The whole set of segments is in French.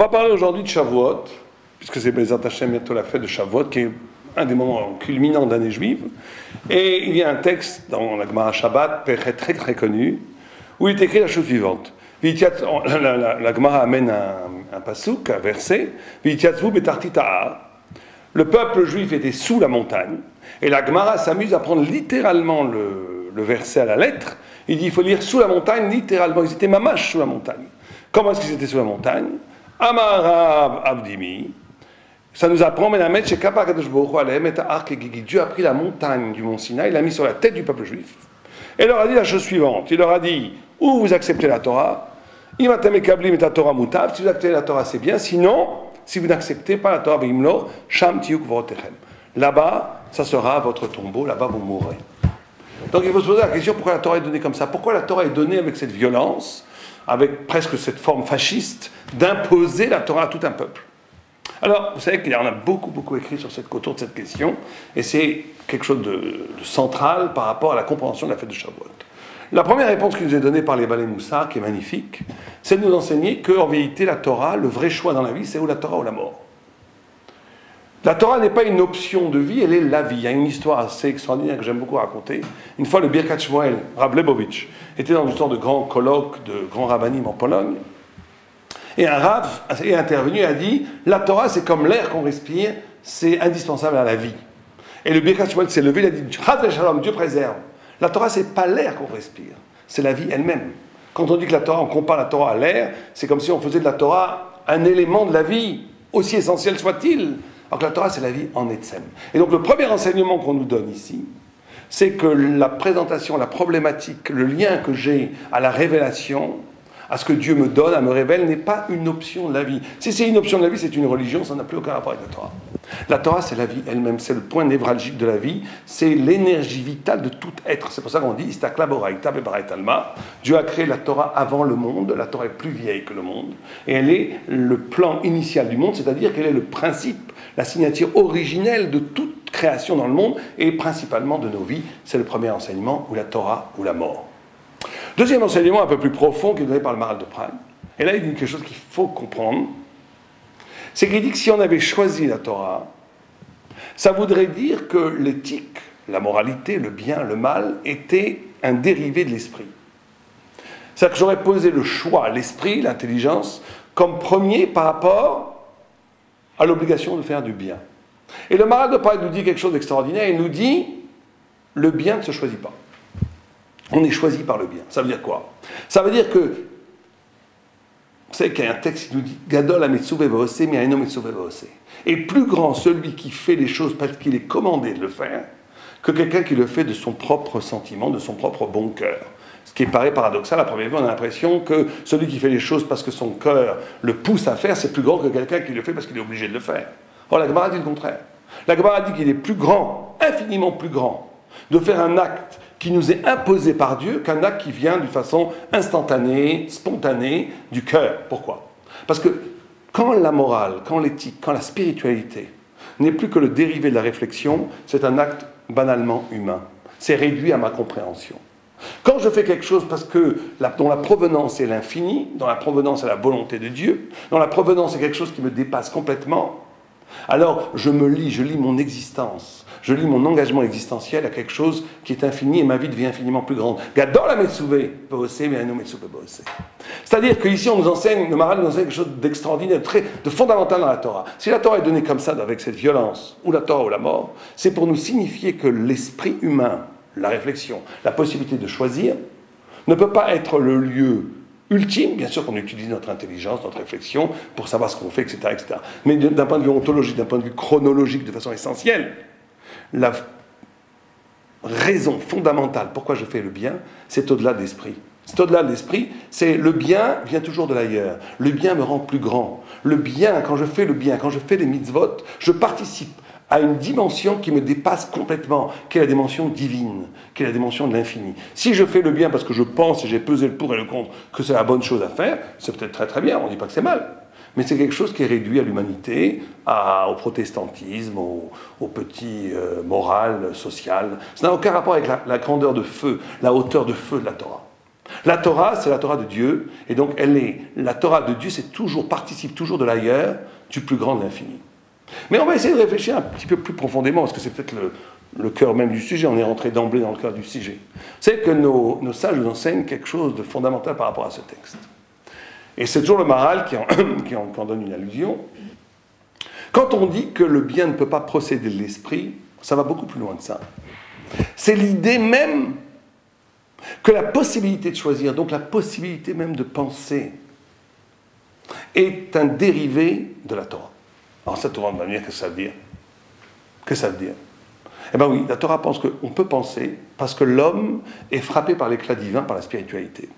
va parler aujourd'hui de Shavuot, puisque c'est Bezat Hashem bientôt la fête de Shavuot, qui est un des moments culminants de l'année juive. Et il y a un texte dans la Gemara Shabbat, très très très connu, où il est écrit la chose suivante. La Gemara amène un passouk, un verset. Le peuple juif était sous la montagne. Et la Gemara s'amuse à prendre littéralement le verset à la lettre. Il dit il faut lire sous la montagne, littéralement. Ils étaient mamash sous la montagne. Comment est-ce qu'ils étaient sous la montagne? Amarav Abdimi. Ça nous apprend, Dieu a pris la montagne du mont Sinaï, il l'a mis sur la tête du peuple juif. Et il leur a dit la chose suivante. Il leur a dit, ou vous acceptez la Torah, si vous acceptez la Torah, c'est bien, sinon, si vous n'acceptez pas la Torah, là-bas, ça sera votre tombeau, là-bas vous mourrez. Donc il faut se poser la question, pourquoi la Torah est donnée comme ça? Pourquoi la Torah est donnée avec cette violence, avec presque cette forme fasciste, d'imposer la Torah à tout un peuple? Alors, vous savez qu'il y en a beaucoup écrit autour de cette question, et c'est quelque chose de central par rapport à la compréhension de la fête de Shavuot. La première réponse qui nous est donnée par les Balei Moussar, qui est magnifique, c'est de nous enseigner qu'en vérité, la Torah, le vrai choix dans la vie, c'est ou la Torah ou la mort. La Torah n'est pas une option de vie, elle est la vie. Il y a une histoire assez extraordinaire que j'aime beaucoup raconter. Une fois, le Birkat Shmuel, Rav Lebovitch, était dans une sorte de grand colloque de grands rabbinim en Pologne. Et un Rav est intervenu et a dit « La Torah, c'est comme l'air qu'on respire, c'est indispensable à la vie. » Et le Birkat Shmuel s'est levé, il a dit « Chad Shalom, Dieu préserve. La Torah, c'est pas l'air qu'on respire, c'est la vie elle-même. Quand on dit que la Torah, on compare la Torah à l'air, c'est comme si on faisait de la Torah un élément de la vie, aussi essentiel soit-il. Alors que la Torah, c'est la vie en etzem. Et donc le premier enseignement qu'on nous donne ici, c'est que la présentation, la problématique, le lien que j'ai à la révélation, à ce que Dieu me donne, à me révèle, n'est pas une option de la vie. Si c'est une option de la vie, c'est une religion, ça n'a plus aucun rapport avec la Torah. La Torah, c'est la vie elle-même, c'est le point névralgique de la vie, c'est l'énergie vitale de tout être. C'est pour ça qu'on dit Istakla Boraïta Bebarait Alma. Dieu a créé la Torah avant le monde, la Torah est plus vieille que le monde, et elle est le plan initial du monde, c'est-à-dire qu'elle est le principe, la signature originelle de toute création dans le monde, et principalement de nos vies. C'est le premier enseignement, ou la Torah, ou la mort. Deuxième enseignement un peu plus profond qui est donné par le Maharal de Prague, et là il dit quelque chose qu'il faut comprendre, c'est qu'il dit que si on avait choisi la Torah, ça voudrait dire que l'éthique, la moralité, le bien, le mal, était un dérivé de l'esprit. C'est-à-dire que j'aurais posé le choix, l'esprit, l'intelligence, comme premier par rapport à l'obligation de faire du bien. Et le Maharal de Prague nous dit quelque chose d'extraordinaire, il nous dit, le bien ne se choisit pas. On est choisi par le bien. Ça veut dire quoi? Ça veut dire que, vous savez qu'il y a un texte qui nous dit Gadol ha-metzuve v'oseh mi'aino metzuve v'oseh. Et plus grand celui qui fait les choses parce qu'il est commandé de le faire, que quelqu'un qui le fait de son propre sentiment, de son propre bon cœur. Ce qui paraît paradoxal, à première vue, on a l'impression que celui qui fait les choses parce que son cœur le pousse à faire, c'est plus grand que quelqu'un qui le fait parce qu'il est obligé de le faire. Or, la Gemara dit le contraire. La Gemara dit qu'il est plus grand, infiniment plus grand, de faire un acte qui nous est imposé par Dieu qu'un acte qui vient de façon instantanée, spontanée, du cœur. Pourquoi? Parce que quand la morale, quand l'éthique, quand la spiritualité n'est plus que le dérivé de la réflexion, c'est un acte banalement humain. C'est réduit à ma compréhension. Quand je fais quelque chose parce que dont la provenance est l'infini, dont la provenance est la volonté de Dieu, dont la provenance est quelque chose qui me dépasse complètement, alors je lis mon existence, je lis mon engagement existentiel à quelque chose qui est infini et ma vie devient infiniment plus grande. Gadol ha-metzuve v'oseh mi'aino metzuve v'oseh. C'est-à-dire qu'ici on nous enseigne, le Maharal nous enseigne quelque chose d'extraordinaire, de fondamental dans la Torah. Si la Torah est donnée comme ça, avec cette violence, ou la Torah ou la mort, c'est pour nous signifier que l'esprit humain, la réflexion, la possibilité de choisir, ne peut pas être le lieu ultime. Bien sûr qu'on utilise notre intelligence, notre réflexion, pour savoir ce qu'on fait, etc., etc. Mais d'un point de vue ontologique, d'un point de vue chronologique, de façon essentielle, la raison fondamentale pourquoi je fais le bien, c'est au-delà de l'esprit. C'est au-delà de l'esprit, c'est le bien vient toujours de l'ailleurs. Le bien me rend plus grand. Le bien, quand je fais le bien, quand je fais les mitzvot, je participe à une dimension qui me dépasse complètement, qui est la dimension divine, qui est la dimension de l'infini. Si je fais le bien parce que je pense et j'ai pesé le pour et le contre que c'est la bonne chose à faire, c'est peut-être très très bien, on ne dit pas que c'est mal. Mais c'est quelque chose qui est réduit à l'humanité, au protestantisme, au petit moral, social. Ça n'a aucun rapport avec la grandeur de feu, la hauteur de feu de la Torah. La Torah, c'est la Torah de Dieu, et donc la Torah de Dieu, participe toujours de l'ailleurs, du plus grand de l'infini. Mais on va essayer de réfléchir un petit peu plus profondément, parce que c'est peut-être le cœur même du sujet, on est rentré d'emblée dans le cœur du sujet. C'est que nos sages nous enseignent quelque chose de fondamental par rapport à ce texte. Et c'est toujours le Maharal qui en donne une allusion. Quand on dit que le bien ne peut pas procéder de l'esprit, ça va beaucoup plus loin de ça. C'est l'idée même que la possibilité de choisir, donc la possibilité même de penser, est un dérivé de la Torah. Alors ça, tout le monde va me dire, qu'est-ce que ça veut dire? Qu'est-ce que ça veut dire? Eh bien oui, la Torah pense qu'on peut penser parce que l'homme est frappé par l'éclat divin, par la spiritualité.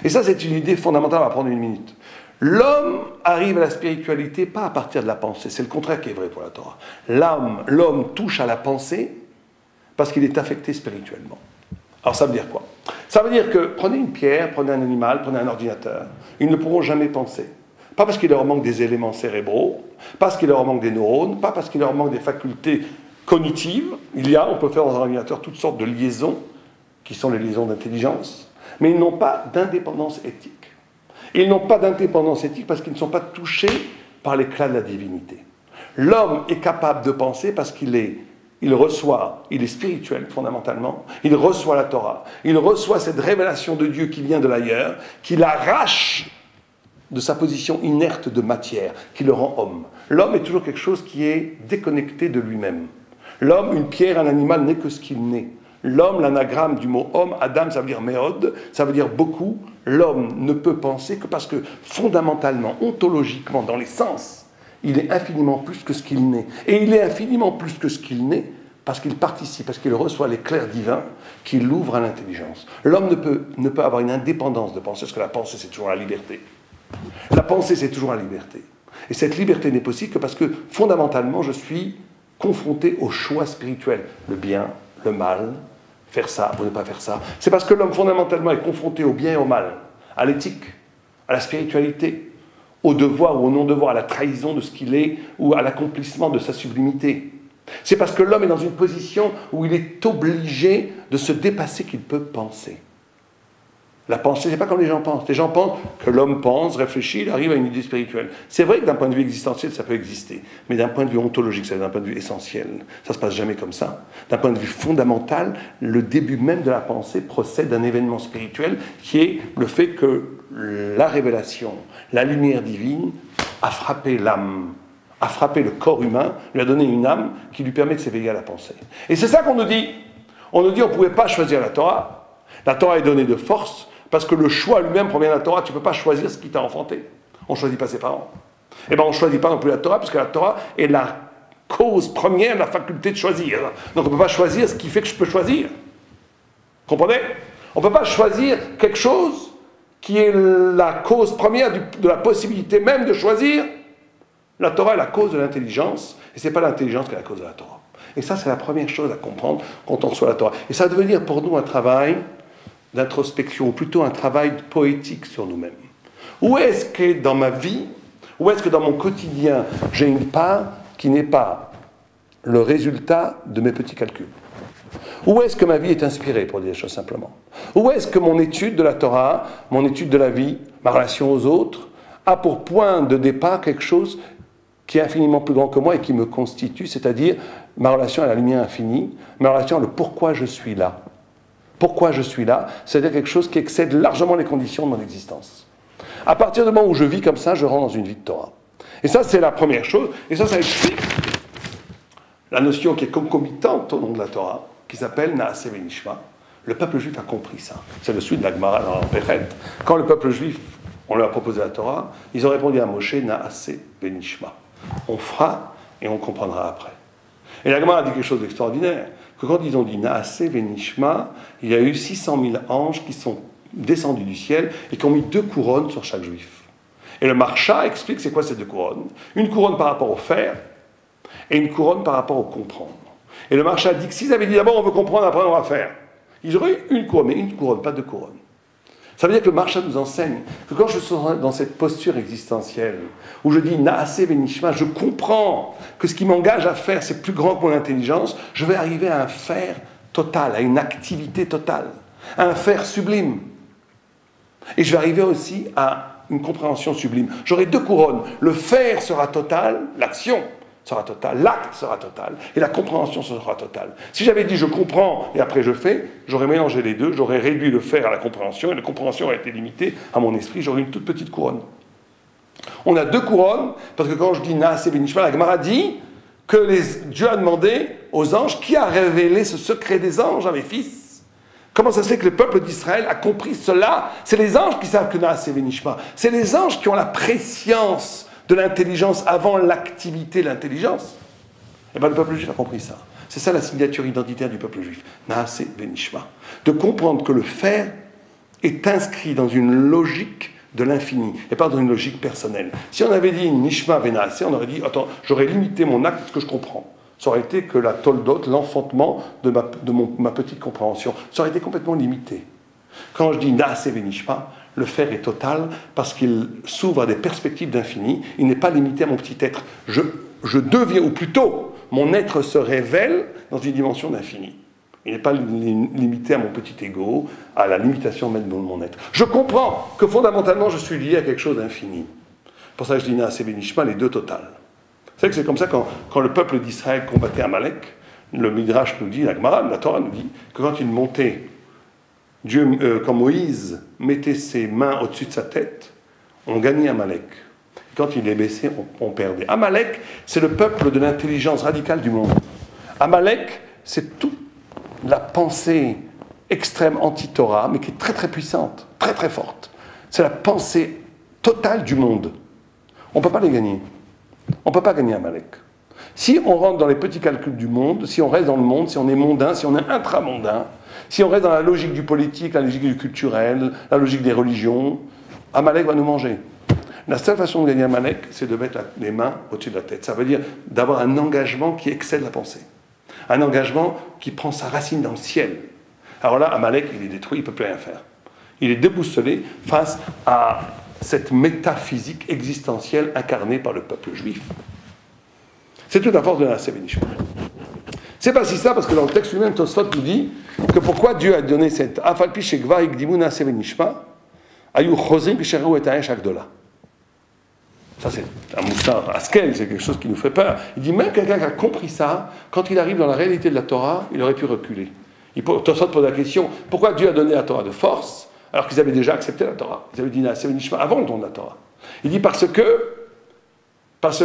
Et ça, c'est une idée fondamentale, on va prendre une minute. L'homme arrive à la spiritualité pas à partir de la pensée, c'est le contraire qui est vrai pour la Torah. L'homme touche à la pensée parce qu'il est affecté spirituellement. Alors ça veut dire quoi? Ça veut dire que prenez une pierre, prenez un animal, prenez un ordinateur, ils ne pourront jamais penser. Pas parce qu'il leur manque des éléments cérébraux, pas parce qu'il leur manque des neurones, pas parce qu'il leur manque des facultés cognitives. On peut faire dans un ordinateur toutes sortes de liaisons, qui sont les liaisons d'intelligence, mais ils n'ont pas d'indépendance éthique. Ils n'ont pas d'indépendance éthique parce qu'ils ne sont pas touchés par l'éclat de la divinité. L'homme est capable de penser parce il est spirituel fondamentalement, il reçoit la Torah, il reçoit cette révélation de Dieu qui vient de l'ailleurs, qui l'arrache de sa position inerte de matière, qui le rend homme. L'homme est toujours quelque chose qui est déconnecté de lui-même. L'homme, une pierre, un animal n'est que ce qu'il n'est. L'homme, l'anagramme du mot homme, Adam, ça veut dire méod, ça veut dire beaucoup. L'homme ne peut penser que parce que fondamentalement, ontologiquement, dans les sens, il est infiniment plus que ce qu'il n'est. Et il est infiniment plus que ce qu'il n'est parce qu'il participe, parce qu'il reçoit l'éclair divin qui l'ouvre à l'intelligence. L'homme ne peut avoir une indépendance de penser, parce que la pensée, c'est toujours la liberté. La pensée, c'est toujours la liberté. Et cette liberté n'est possible que parce que, fondamentalement, je suis confronté au choix spirituel. Le bien, le mal, faire ça ou ne pas faire ça. C'est parce que l'homme, fondamentalement, est confronté au bien et au mal, à l'éthique, à la spiritualité, au devoir ou au non-devoir, à la trahison de ce qu'il est ou à l'accomplissement de sa sublimité. C'est parce que l'homme est dans une position où il est obligé de se dépasser qu'il peut penser. La pensée, c'est pas comme les gens pensent. Les gens pensent que l'homme pense, réfléchit, il arrive à une idée spirituelle. C'est vrai que d'un point de vue existentiel, ça peut exister. Mais d'un point de vue ontologique, c'est-à-dire d'un point de vue essentiel, ça se passe jamais comme ça. D'un point de vue fondamental, le début même de la pensée procède d'un événement spirituel qui est le fait que la révélation, la lumière divine a frappé l'âme, a frappé le corps humain, lui a donné une âme qui lui permet de s'éveiller à la pensée. Et c'est ça qu'on nous dit. On nous dit qu'on ne pouvait pas choisir la Torah. La Torah est donnée de force, parce que le choix lui-même provient de la Torah. Tu ne peux pas choisir ce qui t'a enfanté. On ne choisit pas ses parents. Eh bien, on ne choisit pas non plus la Torah, parce que la Torah est la cause première de la faculté de choisir. Donc on ne peut pas choisir ce qui fait que je peux choisir. Comprenez? On ne peut pas choisir quelque chose qui est la cause première de la possibilité même de choisir. La Torah est la cause de l'intelligence, et ce n'est pas l'intelligence qui est la cause de la Torah. Et ça, c'est la première chose à comprendre quand on reçoit la Torah. Et ça va devenir pour nous un travail d'introspection, ou plutôt un travail poétique sur nous-mêmes. Où est-ce que dans ma vie, où est-ce que dans mon quotidien, j'ai une part qui n'est pas le résultat de mes petits calculs? Où est-ce que ma vie est inspirée, pour dire les choses simplement? Où est-ce que mon étude de la Torah, mon étude de la vie, ma relation aux autres, a pour point de départ quelque chose qui est infiniment plus grand que moi et qui me constitue, c'est-à-dire ma relation à la lumière infinie, ma relation à le pourquoi je suis là. Pourquoi je suis là, c'est-à-dire quelque chose qui excède largement les conditions de mon existence. À partir du moment où je vis comme ça, je rentre dans une vie de Torah. Et ça, c'est la première chose. Et ça explique la notion qui est concomitante au nom de la Torah, qui s'appelle Naaseh Venishma. Le peuple juif a compris ça. C'est le suite de la Gemara dans Péret. Quand le peuple juif, on leur a proposé la Torah, ils ont répondu à Moshe, Naaseh Venishma. On fera et on comprendra après. Et la Gemara a dit quelque chose d'extraordinaire, que quand ils ont dit Naaseh Venishma, il y a eu 600 000 anges qui sont descendus du ciel et qui ont mis 2 couronnes sur chaque juif. Et le Marsha explique c'est quoi ces 2 couronnes. Une couronne par rapport au faire et une couronne par rapport au comprendre. Et le Marsha dit que s'ils avaient dit d'abord on veut comprendre, après on va faire, ils auraient eu une couronne, mais une couronne, pas 2 couronnes. Ça veut dire que le Marsha nous enseigne que quand je suis dans cette posture existentielle, où je dis Naaseh Venishma, je comprends que ce qui m'engage à faire, c'est plus grand que mon intelligence, je vais arriver à un faire total, à une activité totale, à un faire sublime. Et je vais arriver aussi à une compréhension sublime. J'aurai deux couronnes. Le faire sera total, l'action sera totale, l'acte sera total, et la compréhension sera totale. Si j'avais dit je comprends et après je fais, j'aurais mélangé les deux, j'aurais réduit le faire à la compréhension, et la compréhension aurait été limitée à mon esprit, j'aurais une toute petite couronne. On a deux couronnes, parce que quand je dis Naaseh Benishma, la Gemara dit que Dieu a demandé aux anges, qui a révélé ce secret des anges à mes fils? Comment ça se fait que le peuple d'Israël a compris cela? C'est les anges qui savent que Naaseh Benishma. C'est les anges qui ont la préscience de l'intelligence avant l'activité de l'intelligence. Et bien le peuple juif a compris ça. C'est ça la signature identitaire du peuple juif. Naaseh Benishma. De comprendre que le faire est inscrit dans une logique de l'infini, et pas dans une logique personnelle. Si on avait dit Nishma Venaaseh, on aurait dit, attends, j'aurais limité mon acte à ce que je comprends. Ça aurait été que la toldot, l'enfantement de ma petite compréhension. Ça aurait été complètement limité. Quand je dis Naaseh Benishma, le faire est total parce qu'il s'ouvre à des perspectives d'infini. Il n'est pas limité à mon petit être. Je deviens, ou plutôt, mon être se révèle dans une dimension d'infini. Il n'est pas limité à mon petit ego, à la limitation même de mon être. Je comprends que fondamentalement, je suis lié à quelque chose d'infini. Pour ça que je dis Naaseh Benishma, les deux totales. Vous savez que c'est comme ça quand le peuple d'Israël combattait Amalek, le Midrash nous dit, la Gemara, la Torah nous dit, que quand il montait, quand Moïse mettait ses mains au-dessus de sa tête, on gagnait Amalek. Quand il les baissait, on perdait. Amalek, c'est le peuple de l'intelligence radicale du monde. Amalek, c'est toute la pensée extrême anti-Torah, mais qui est très très puissante, très très forte. C'est la pensée totale du monde. On ne peut pas les gagner. On ne peut pas gagner Amalek. Si on rentre dans les petits calculs du monde, si on reste dans le monde, si on est mondain, si on est intramondain, si on reste dans la logique du politique, la logique du culturel, la logique des religions, Amalek va nous manger. La seule façon de gagner Amalek, c'est de mettre les mains au-dessus de la tête. Ça veut dire d'avoir un engagement qui excède la pensée. Un engagement qui prend sa racine dans le ciel. Alors là, Amalek, il est détruit, il ne peut plus rien faire. Il est déboussolé face à cette métaphysique existentielle incarnée par le peuple juif. C'est toute la force de Naaseh Benishma. C'est pas si ça, parce que dans le texte lui-même, Tosfot nous dit que pourquoi Dieu a donné cette Afalpi Shekva Ikdimu Naaseh Benishma, Ayu Chozim Pisharu et Aesh Agdola. Ça, c'est un moussard askel, c'est quelque chose qui nous fait peur. Il dit même quelqu'un qui a compris ça, quand il arrive dans la réalité de la Torah, il aurait pu reculer. Tosfot pose la question, pourquoi Dieu a donné la Torah de force, alors qu'ils avaient déjà accepté la Torah? Ils avaient dit Naaseh Benishma avant le don de la Torah. Il dit parce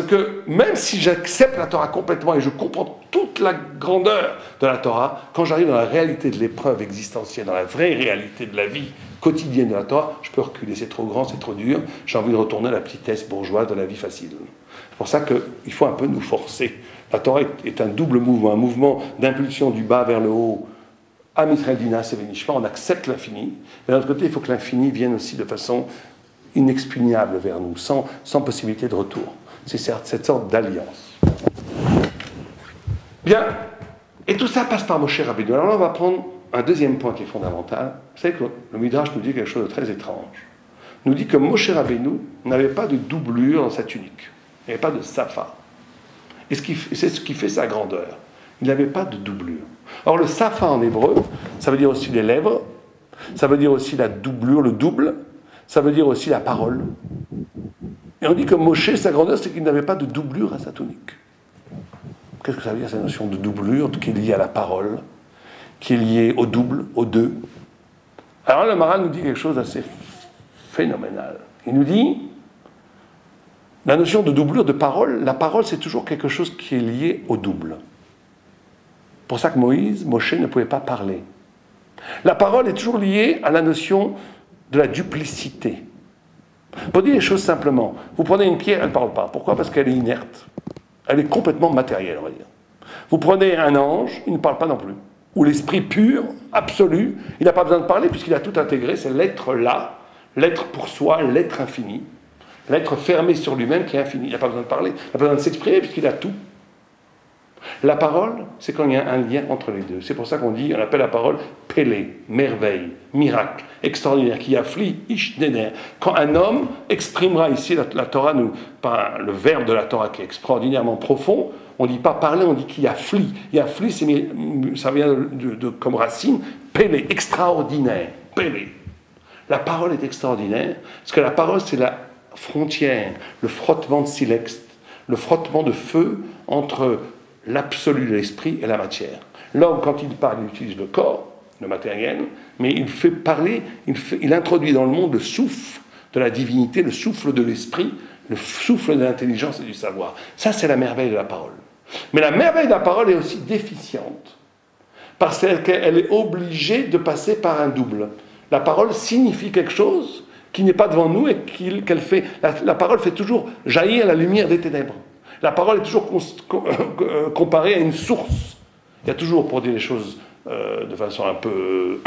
que même si j'accepte la Torah complètement et je comprends toute la grandeur de la Torah, quand j'arrive dans la réalité de l'épreuve existentielle, dans la vraie réalité de la vie quotidienne de la Torah, je peux reculer, c'est trop grand, c'est trop dur, j'ai envie de retourner à la petitesse bourgeoise de la vie facile. C'est pour ça qu'il faut un peu nous forcer. La Torah est un double mouvement, un mouvement d'impulsion du bas vers le haut. Am Israël dit Naaseh Benishma, on accepte l'infini, mais d'un autre côté, il faut que l'infini vienne aussi de façon inexpugnable vers nous, sans possibilité de retour. C'est cette sorte d'alliance. Bien, et tout ça passe par Moshe Rabbeinu. Alors là, on va prendre un deuxième point qui est fondamental. Vous savez que le Midrash nous dit quelque chose de très étrange. Il nous dit que Moshe Rabbeinu n'avait pas de doublure dans sa tunique. Il n'avait pas de safa. Et c'est ce qui fait sa grandeur. Il n'avait pas de doublure. Or, le safa en hébreu, ça veut dire aussi les lèvres, ça veut dire aussi la doublure, le double, ça veut dire aussi la parole. Et on dit que Moshe, sa grandeur, c'est qu'il n'avait pas de doublure à sa tunique. Qu'est-ce que ça veut dire, cette notion de doublure, qui est liée à la parole, qui est liée au double, au deux? Alors le Maharal nous dit quelque chose d'assez phénoménal. Il nous dit, la notion de doublure, de parole, la parole, c'est toujours quelque chose qui est lié au double. Pour ça que Moshe ne pouvait pas parler. La parole est toujours liée à la notion de la duplicité. Pour dire les choses simplement, vous prenez une pierre, elle ne parle pas. Pourquoi? Parce qu'elle est inerte. Elle est complètement matérielle, on va dire. Vous prenez un ange, il ne parle pas non plus. Ou l'esprit pur, absolu, il n'a pas besoin de parler puisqu'il a tout intégré, c'est l'être-là, l'être pour soi, l'être infini, l'être fermé sur lui-même qui est infini. Il n'a pas besoin de parler, il n'a pas besoin de s'exprimer puisqu'il a tout. La parole, c'est quand il y a un lien entre les deux. C'est pour ça qu'on dit, on appelle la parole Pélé, merveille, miracle, extraordinaire, qui afflie, Ishnéner. Quand un homme exprimera ici, la Torah, pas le verbe de la Torah qui est extraordinairement profond, on ne dit pas parler, on dit qu'il afflie. Il afflie, ça vient comme racine, Pélé, extraordinaire, Pélé. la parole est extraordinaire, parce que la parole, c'est la frontière, le frottement de silex, le frottement de feu entre l'absolu de l'esprit et la matière. L'homme, quand il parle, il utilise le corps, le matériel, mais il fait parler, il introduit dans le monde le souffle de la divinité, le souffle de l'esprit, le souffle de l'intelligence et du savoir. Ça, c'est la merveille de la parole. Mais la merveille de la parole est aussi déficiente, parce qu'elle est obligée de passer par un double. La parole signifie quelque chose qui n'est pas devant nous et qu'elle fait... La parole fait toujours jaillir la lumière des ténèbres. La parole est toujours comparée à une source. Il y a toujours, pour dire les choses de façon un peu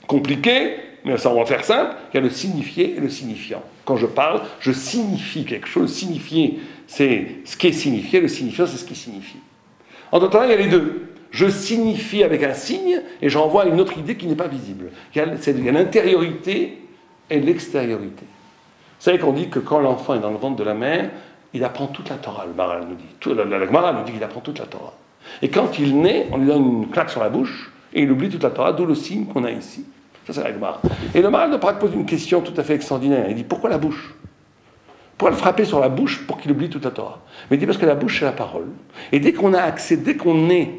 compliquée, mais ça on va faire simple, il y a le signifié et le signifiant. Quand je parle, je signifie quelque chose. Signifier, c'est ce qui est signifié, le signifiant, c'est ce qui signifie. En d'autres temps, il y a les deux. Je signifie avec un signe et j'envoie une autre idée qui n'est pas visible. Il y a l'intériorité et l'extériorité. Vous savez qu'on dit que quand l'enfant est dans le ventre de la mère, il apprend toute la Torah, le Maharal nous dit. La Gemara nous dit qu'il apprend toute la Torah. Et quand il naît, on lui donne une claque sur la bouche et il oublie toute la Torah, d'où le signe qu'on a ici. Ça, c'est la Gemara. Et le Maharal de Prague pose une question tout à fait extraordinaire. Il dit, pourquoi la bouche? Pourquoi le frapper sur la bouche pour qu'il oublie toute la Torah? Mais il dit, parce que la bouche, c'est la parole. Et dès qu'on a accès, dès qu'on est,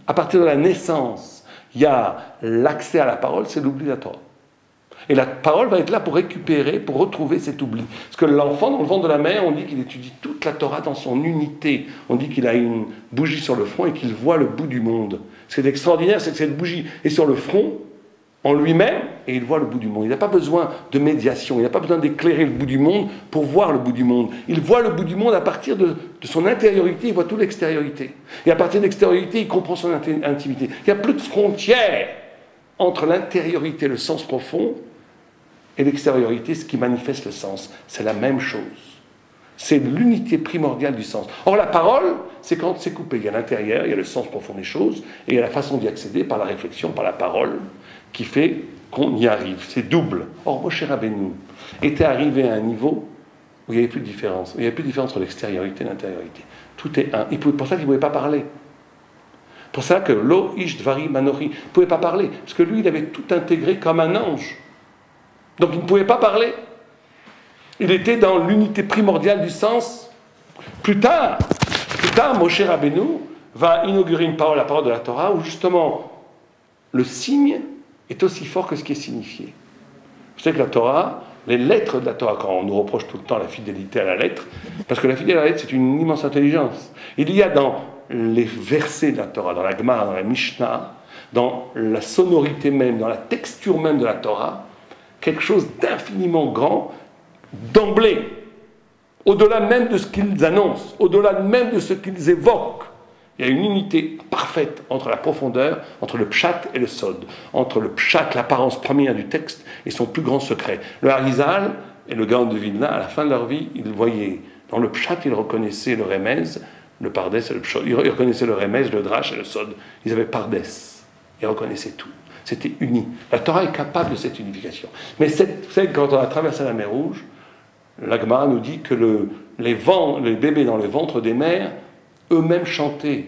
à partir de la naissance, il y a l'accès à la parole, c'est l'oubli de la Torah. Et la parole va être là pour récupérer, pour retrouver cet oubli. Parce que l'enfant, dans le ventre de la mère, on dit qu'il étudie toute la Torah dans son unité. On dit qu'il a une bougie sur le front et qu'il voit le bout du monde. Ce qui est extraordinaire, c'est que cette bougie est sur le front, en lui-même, et il voit le bout du monde. Il n'a pas besoin de médiation, il n'a pas besoin d'éclairer le bout du monde pour voir le bout du monde. Il voit le bout du monde à partir de son intériorité, il voit toute l'extériorité. Et à partir de l'extériorité, il comprend son intimité. Il n'y a plus de frontière entre l'intériorité, le sens profond, et l'extériorité, ce qui manifeste le sens. C'est la même chose. C'est l'unité primordiale du sens. Or, la parole, c'est quand c'est coupé. Il y a l'intérieur, il y a le sens profond des choses, et il y a la façon d'y accéder par la réflexion, par la parole, qui fait qu'on y arrive. C'est double. Or, Moshe Rabbeinu était arrivé à un niveau où il n'y avait plus de différence. Il n'y avait plus de différence entre l'extériorité et l'intériorité. Tout est un. Pour ça qu'il ne pouvait pas parler. Pour ça que Lo Ish Dvari Manochi ne pouvait pas parler. Parce que lui, il avait tout intégré comme un ange. Donc il ne pouvait pas parler. Il était dans l'unité primordiale du sens. Plus tard, Moshe Rabbeinu va inaugurer une parole, la parole de la Torah, où justement le signe est aussi fort que ce qui est signifié. Vous savez que la Torah, les lettres de la Torah, quand on nous reproche tout le temps la fidélité à la lettre, parce que la fidélité à la lettre, c'est une immense intelligence. Il y a dans les versets de la Torah, dans la Gemara, dans la Mishnah, dans la sonorité même, dans la texture même de la Torah, quelque chose d'infiniment grand, d'emblée, au-delà même de ce qu'ils annoncent, au-delà même de ce qu'ils évoquent. Il y a une unité parfaite entre la profondeur, entre le pshat et le sod, entre le pshat, l'apparence première du texte, et son plus grand secret. Le Harizal et le Gaon de Vilna, à la fin de leur vie, ils voyaient, dans le pshat, ils reconnaissaient le remez, le pardes et le pshat, ils reconnaissaient le remez, le drash et le sod. Ils avaient pardes, ils reconnaissaient tout. C'était uni. La Torah est capable de cette unification. Mais vous savez, quand on a traversé la mer Rouge, la Gemara nous dit que les bébés dans le ventre des mères, eux-mêmes chantaient.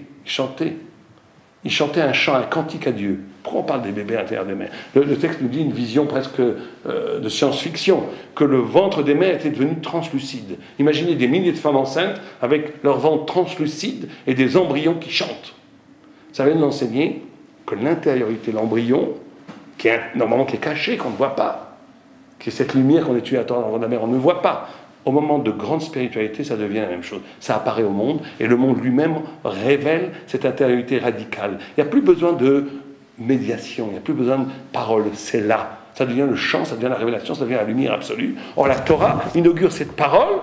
Ils chantaient un chant, un cantique à Dieu. Pourquoi on parle des bébés à l'intérieur des mères? Le texte nous dit une vision presque de science-fiction, que le ventre des mères était devenu translucide. Imaginez des milliers de femmes enceintes avec leur ventre translucide et des embryons qui chantent. Ça vient de nous enseigner que l'intériorité, l'embryon, normalement qui est caché, qu'on ne voit pas, qui est cette lumière qu'on étudie à dans la mer, on ne voit pas. Au moment de grande spiritualité, ça devient la même chose. Ça apparaît au monde, et le monde lui-même révèle cette intériorité radicale. Il n'y a plus besoin de médiation, il n'y a plus besoin de parole, c'est là. Ça devient le chant, ça devient la révélation, ça devient la lumière absolue. Or, la Torah inaugure cette parole,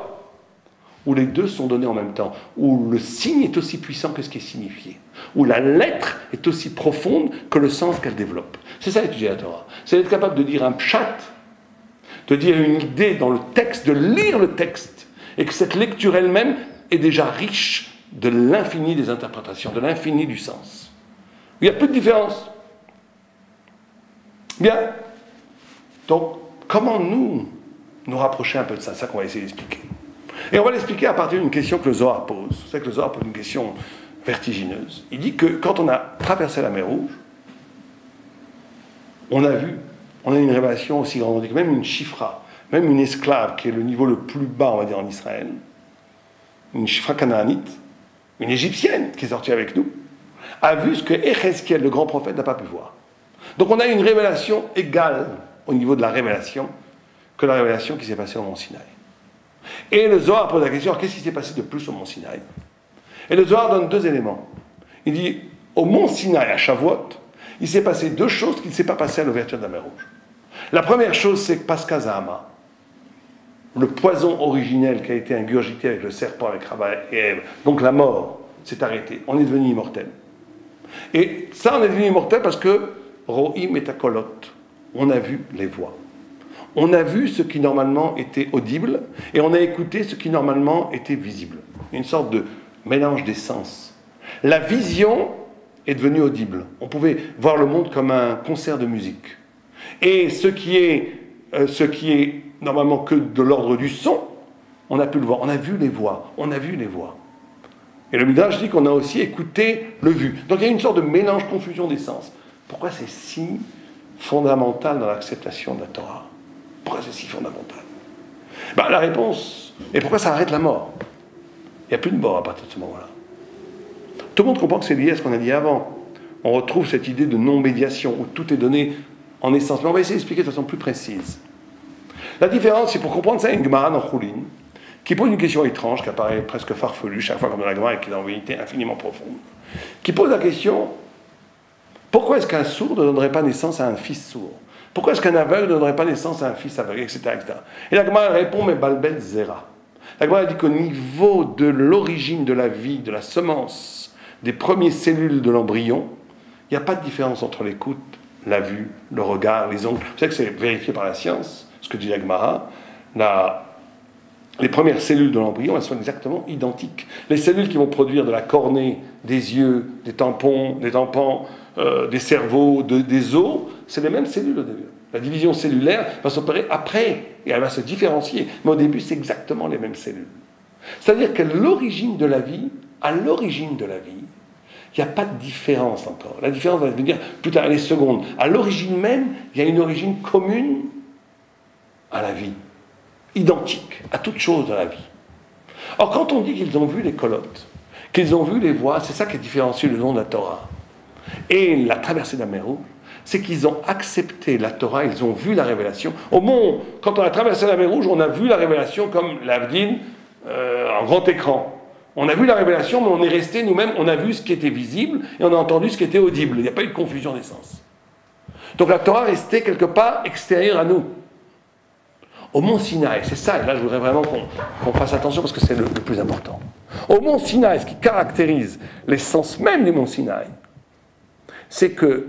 où les deux sont donnés en même temps, où le signe est aussi puissant que ce qui est signifié, où la lettre est aussi profonde que le sens qu'elle développe. C'est ça étudier la Torah. C'est d'être capable de dire un pshat, de dire une idée dans le texte, de lire le texte, et que cette lecture elle-même est déjà riche de l'infini des interprétations, de l'infini du sens. Il n'y a plus de différence. Bien. Donc, comment nous rapprocher un peu de ça? C'est ça qu'on va essayer d'expliquer. Et on va l'expliquer à partir d'une question que le Zohar pose. Vous savez que le Zohar pose une question vertigineuse. Il dit que quand on a traversé la mer Rouge, on a vu on a une révélation aussi grande que même une chifra, même une esclave qui est le niveau le plus bas, on va dire, en Israël, une chifra canaanite, une égyptienne qui est sortie avec nous, a vu ce que Ézéchiel, le grand prophète, n'a pas pu voir. Donc on a une révélation égale au niveau de la révélation que la révélation qui s'est passée au mont Sinaï. Et le Zohar pose la question, qu'est-ce qui s'est passé de plus au mont Sinaï? Et le Zohar donne deux éléments. Il dit, au mont Sinaï, à Shavuot, il s'est passé deux choses qui ne s'est pas passé à l'ouverture de la mer Rouge. La première chose, c'est que Pascha Zahama, le poison originel qui a été ingurgité avec le serpent, avec Chava et Ève, donc la mort, s'est arrêtée. On est devenu immortel. Et ça, on est devenu immortel parce que Rohim et Takolot, on a vu les voix. On a vu ce qui normalement était audible et on a écouté ce qui normalement était visible. Une sorte de mélange des sens. La vision est devenue audible. On pouvait voir le monde comme un concert de musique. Et ce qui est normalement que de l'ordre du son, on a pu le voir. On a vu les voix. On a vu les voix. Et le Midrash dit qu'on a aussi écouté le vu. Donc il y a une sorte de mélange, confusion des sens. Pourquoi c'est si fondamental dans l'acceptation de la Torah? Pourquoi c'est si fondamental? La réponse est pourquoi ça arrête la mort? Il n'y a plus de mort à partir de ce moment-là. Tout le monde comprend que c'est lié à ce qu'on a dit avant. On retrouve cette idée de non-médiation, où tout est donné en essence. Mais on va essayer d'expliquer de façon plus précise. La différence, c'est pour comprendre ça, il y a une Gemara dans Choulin, qui pose une question étrange, qui apparaît presque farfelue, chaque fois comme dans la Gemara, et qui est en vérité infiniment profonde, qui pose la question, pourquoi est-ce qu'un sourd ne donnerait pas naissance à un fils sourd? Pourquoi est-ce qu'un aveugle ne donnerait pas naissance à un fils aveugle, etc. etc. Et la Gemara répond, mais Balbel Zera. La Gemara dit qu'au niveau de l'origine de la vie, de la semence, des premières cellules de l'embryon, il n'y a pas de différence entre l'écoute, la vue, le regard, les ongles. Vous savez que c'est vérifié par la science, ce que dit la Gemara. Les premières cellules de l'embryon, elles sont exactement identiques. Les cellules qui vont produire de la cornée, des yeux, des tampons, des cerveaux, des os, c'est les mêmes cellules au début. La division cellulaire va s'opérer après, et elle va se différencier. Mais au début, c'est exactement les mêmes cellules. C'est-à-dire qu'à l'origine de la vie, il n'y a pas de différence encore. La différence va venir plus tard, les secondes. À l'origine même, il y a une origine commune à la vie, identique à toute chose de la vie. Or, quand on dit qu'ils ont vu les colottes, qu'ils ont vu les voix, c'est ça qui différencie le nom de la Torah et la traversée de la mer Rouge, c'est qu'ils ont accepté la Torah, ils ont vu la révélation. Au moment, quand on a traversé la mer Rouge, on a vu la révélation comme l'Avdin en grand écran. On a vu la révélation, mais on est resté nous-mêmes, on a vu ce qui était visible et on a entendu ce qui était audible. Il n'y a pas eu de confusion des sens. Donc la Torah restait quelque part extérieure à nous. Au mont Sinaï, c'est ça, et là je voudrais vraiment qu'on fasse attention parce que c'est le plus important. Au mont Sinaï, ce qui caractérise l'essence même du mont Sinaï, c'est que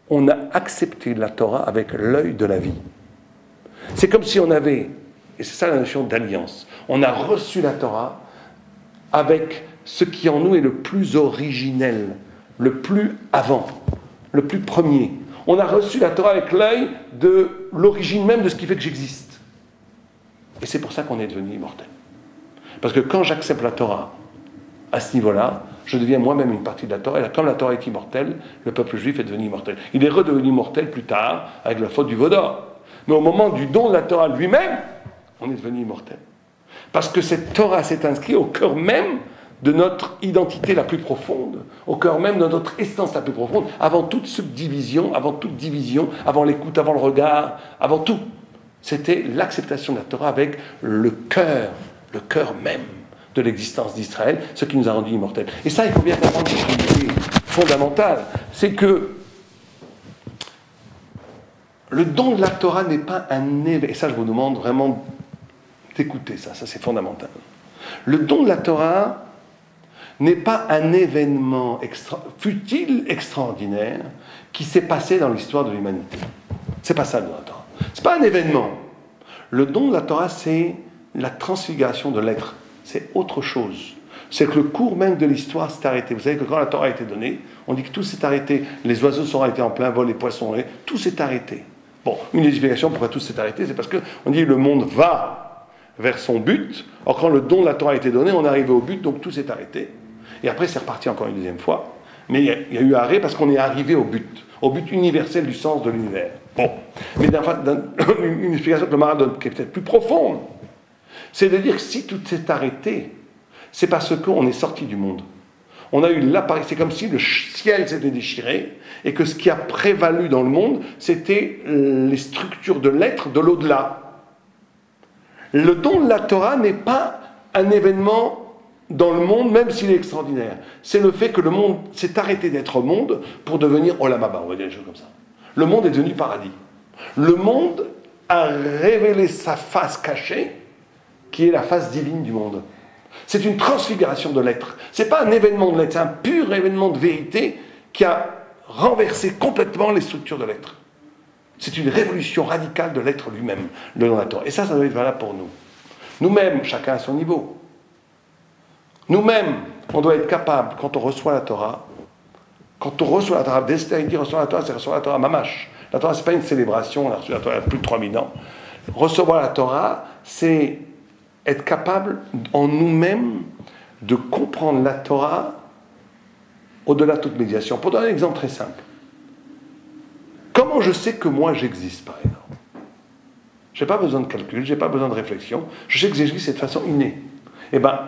on a accepté la Torah avec l'œil de la vie. C'est comme si on avait, et c'est ça la notion d'alliance, on a reçu la Torah avec ce qui en nous est le plus originel, le plus avant, le plus premier. On a reçu la Torah avec l'œil de l'origine même de ce qui fait que j'existe. Et c'est pour ça qu'on est devenu immortel. Parce que quand j'accepte la Torah à ce niveau-là, je deviens moi-même une partie de la Torah. Et là, comme la Torah est immortelle, le peuple juif est devenu immortel. Il est redevenu immortel plus tard, avec la faute du veau d'or. Mais au moment du don de la Torah lui-même, on est devenu immortel. Parce que cette Torah s'est inscrite au cœur même de notre identité la plus profonde, au cœur même de notre essence la plus profonde, avant toute subdivision, avant toute division, avant l'écoute, avant le regard, avant tout. C'était l'acceptation de la Torah avec le cœur même de l'existence d'Israël, ce qui nous a rendus immortels. Et ça, il faut bien comprendre cette idée fondamentale, c'est que le don de la Torah n'est pas un événement, et ça je vous demande vraiment d'écouter ça c'est fondamental. Le don de la Torah n'est pas un événement fut-il extraordinaire qui s'est passé dans l'histoire de l'humanité. C'est pas ça le don de la Torah. C'est pas un événement. Le don de la Torah, c'est la transfiguration de l'être. C'est autre chose. C'est que le cours même de l'histoire s'est arrêté. Vous savez que quand la Torah a été donnée, on dit que tout s'est arrêté. Les oiseaux sont arrêtés en plein vol, les poissons, tout s'est arrêté. Bon, une des explications pourquoi tout s'est arrêté, c'est parce qu'on dit que le monde va vers son but. Or, quand le don de la Torah a été donné, on est arrivé au but, donc tout s'est arrêté. Et après, c'est reparti encore une deuxième fois. Mais il y a eu arrêt parce qu'on est arrivé au but universel du sens de l'univers. Bon, mais une explication que le Maharal donne qui est peut-être plus profonde, c'est de dire que si tout s'est arrêté, c'est parce qu'on est sorti du monde. On a eu l'apparition, c'est comme si le ciel s'était déchiré et que ce qui a prévalu dans le monde, c'était les structures de l'être de l'au-delà. Le don de la Torah n'est pas un événement dans le monde, même s'il est extraordinaire. C'est le fait que le monde s'est arrêté d'être monde pour devenir Olam Haba, on va dire des choses comme ça. Le monde est devenu paradis. Le monde a révélé sa face cachée, qui est la face divine du monde. C'est une transfiguration de l'être. Ce n'est pas un événement de l'être, c'est un pur événement de vérité qui a renversé complètement les structures de l'être. C'est une révolution radicale de l'être lui-même, le don de la Torah. Et ça doit être valable pour nous. Nous-mêmes, chacun à son niveau. Nous-mêmes, on doit être capable, quand on reçoit la Torah, Esther, il dit recevoir la Torah, c'est recevoir la Torah mamash. La Torah, ce n'est pas une célébration, on a reçu la Torah il y a plus de 3000 ans. Recevoir la Torah, c'est être capable en nous-mêmes de comprendre la Torah au-delà de toute médiation. Pour donner un exemple très simple. Comment je sais que moi j'existe, par exemple? Je n'ai pas besoin de calcul, je n'ai pas besoin de réflexion, je sais que j'existe de façon innée. Eh bien,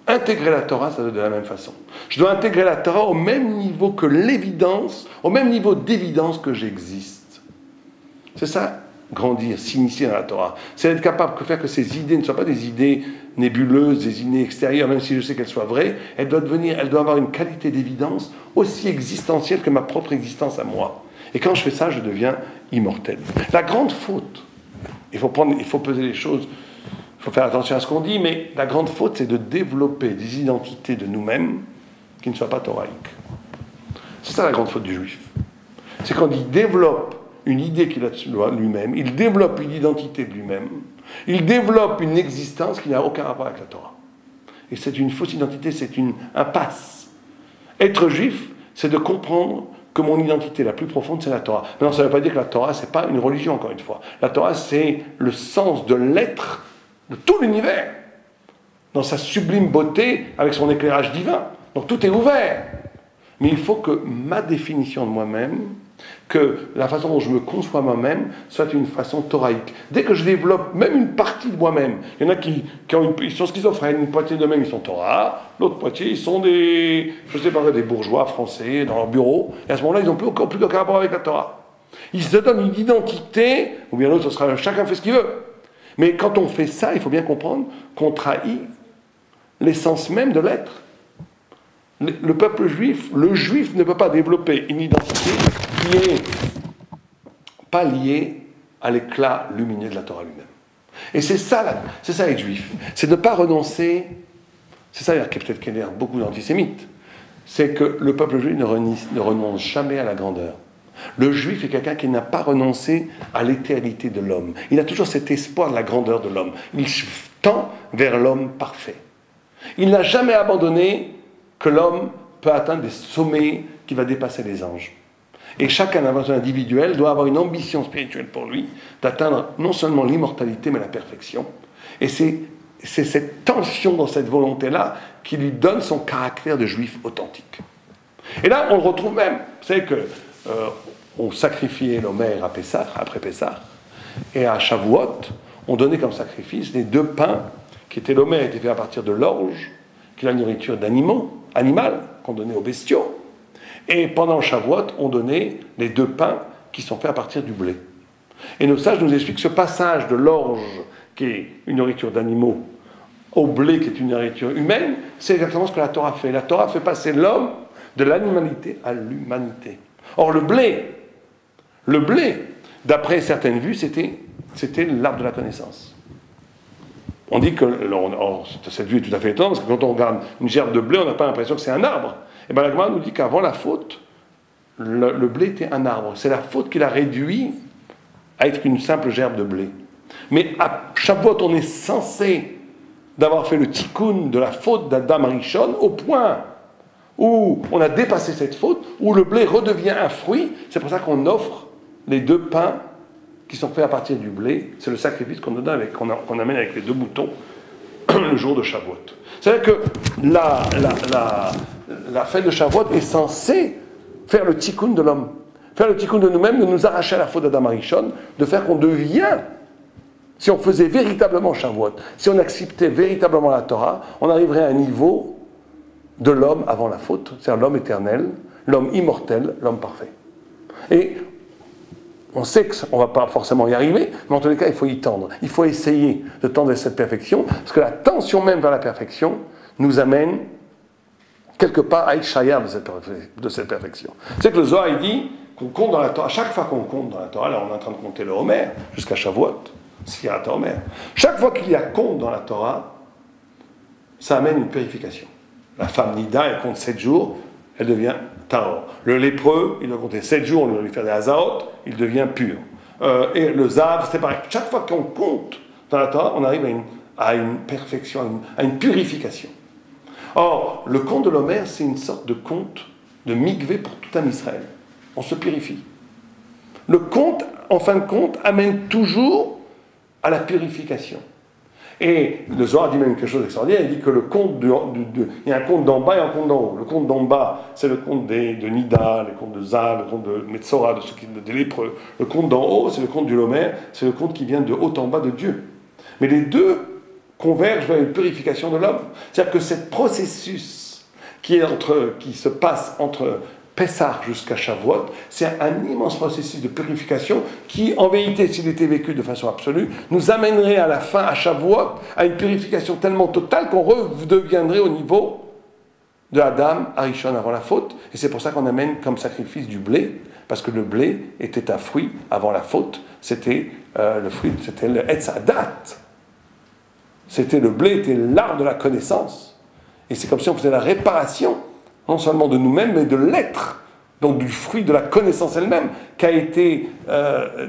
intégrer la Torah, ça doit être de la même façon. Je dois intégrer la Torah au même niveau que l'évidence, au même niveau d'évidence que j'existe. C'est ça, grandir, s'initier dans la Torah. C'est être capable de faire que ces idées ne soient pas des idées nébuleuses, des idées extérieures, même si je sais qu'elles soient vraies. Elles doivent avoir une qualité d'évidence aussi existentielle que ma propre existence à moi. Et quand je fais ça, je deviens immortel. La grande faute, il faut peser les choses, il faut faire attention à ce qu'on dit, mais la grande faute, c'est de développer des identités de nous-mêmes qui ne soient pas thoraïques. C'est ça la grande faute du juif. C'est quand il développe une idée qu'il a de lui-même, il développe une identité de lui-même, il développe une existence qui n'a aucun rapport avec la Torah. Et c'est une fausse identité, c'est une impasse. Être juif, c'est de comprendre que mon identité la plus profonde, c'est la Torah. Maintenant, ça ne veut pas dire que la Torah, ce n'est pas une religion, encore une fois. La Torah, c'est le sens de l'être de tout l'univers, dans sa sublime beauté, avec son éclairage divin. Donc tout est ouvert. Mais il faut que ma définition de moi-même, que la façon dont je me conçois moi-même, soit une façon thoraïque. Dès que je développe même une partie de moi-même, il y en a ils sont schizophrènes, une moitié d'eux-mêmes ils sont Torah, l'autre moitié ils sont des bourgeois français dans leur bureau, et à ce moment-là ils n'ont plus aucun rapport avec la Torah. Ils se donnent une identité, ou bien l'autre, ce sera chacun fait ce qu'il veut. Mais quand on fait ça, il faut bien comprendre qu'on trahit l'essence même de l'être. Le peuple juif, le juif ne peut pas développer une identité qui n'est pas liée à l'éclat lumineux de la Torah lui-même. Et c'est ça être juif. C'est de ne pas renoncer, c'est ça qui peut-être énerve beaucoup d'antisémites, c'est que le peuple juif ne renonce jamais à la grandeur. Le juif est quelqu'un qui n'a pas renoncé à l'éternité de l'homme. Il a toujours cet espoir de la grandeur de l'homme. Il tend vers l'homme parfait. Il n'a jamais abandonné que l'homme peut atteindre des sommets qui va dépasser les anges. Et chacun, dans son individuel, doit avoir une ambition spirituelle pour lui, d'atteindre non seulement l'immortalité, mais la perfection. Et c'est cette tension dans cette volonté-là qui lui donne son caractère de juif authentique. Et là, on le retrouve même. Vous savez que on sacrifiait l'Omer à Pessah, après Pessah, et à Shavuot, on donnait comme sacrifice les 2 pains qui étaient l'Omer, était fait à partir de l'orge, qui est la nourriture animale qu'on donnait aux bestiaux. Et pendant Shavuot, on donnait les 2 pains qui sont faits à partir du blé. Et nos sages nous expliquent ce passage de l'orge, qui est une nourriture d'animaux, au blé, qui est une nourriture humaine, c'est exactement ce que la Torah fait. La Torah fait passer l'homme de l'animalité à l'humanité. Or, le blé, d'après certaines vues, c'était l'arbre de la connaissance. On dit que, cette vue est tout à fait étonnante, parce que quand on regarde une gerbe de blé, on n'a pas l'impression que c'est un arbre. Et bien la Gemara nous dit qu'avant la faute, le blé était un arbre. C'est la faute qui l'a réduit à être une simple gerbe de blé. Mais à Shavuot, on est censé d'avoir fait le tikkun de la faute d'Adam Rishon au point où on a dépassé cette faute, où le blé redevient un fruit. C'est pour ça qu'on offre les 2 pains qui sont faits à partir du blé. C'est le sacrifice qu'on amène avec les 2 moutons le jour de Shavuot. C'est-à-dire que la fête de Shavuot est censée faire le tikkun de l'homme. faire le tikkun de nous-mêmes, de nous arracher à la faute d'Adam Arishon, de faire qu'on devient, si on faisait véritablement Shavuot, si on acceptait véritablement la Torah, on arriverait à un niveau de l'homme avant la faute, c'est-à-dire l'homme éternel, l'homme immortel, l'homme parfait. Et on sait qu'on ne va pas forcément y arriver, mais en tous les cas, il faut y tendre. Il faut essayer de tendre à cette perfection, parce que la tension même vers la perfection nous amène quelque part à être chaillard de cette perfection. C'est que le Zohar, il dit qu'on compte dans la Torah, chaque fois qu'on compte dans la Torah, là on est en train de compter le Homer, jusqu'à Shavuot, Sfirat Homer, chaque fois qu'il y a compte dans la Torah, ça amène une purification. La femme Nida, elle compte 7 jours, elle devient Tahor. Le lépreux, il doit compter 7 jours, on doit lui faire des Hazaot, il devient pur. Et le Zav, c'est pareil. Chaque fois qu'on compte dans la Torah, on arrive à une perfection, à une purification. Or, le conte de l'Homer, c'est une sorte de conte de mikvé pour tout un Israël. On se purifie. Le conte, en fin de compte, amène toujours à la purification. Et le Zohar dit même quelque chose d'extraordinaire, il dit que le conte il y a un conte d'en bas et un conte d'en haut. Le conte d'en bas, c'est le conte de Nida, le conte de Zav, le conte de Metzora, des lépreux. Le conte d'en haut, c'est le conte du Homer, c'est le conte qui vient de haut en bas de Dieu. Mais les deux convergent vers une purification de l'homme. C'est-à-dire que ce processus qui se passe entre Pessah jusqu'à Shavuot, c'est un immense processus de purification qui, en vérité, s'il était vécu de façon absolue, nous amènerait à la fin, à Shavuot, à une purification tellement totale qu'on redeviendrait au niveau de Adam, Arishon avant la faute. Et c'est pour ça qu'on amène comme sacrifice du blé, parce que le blé était un fruit avant la faute. C'était le fruit, c'était le Etz Hadat. C'était le blé, était l'arbre de la connaissance. Et c'est comme si on faisait la réparation, non seulement de nous-mêmes, mais de l'être, donc du fruit de la connaissance elle-même, qui a été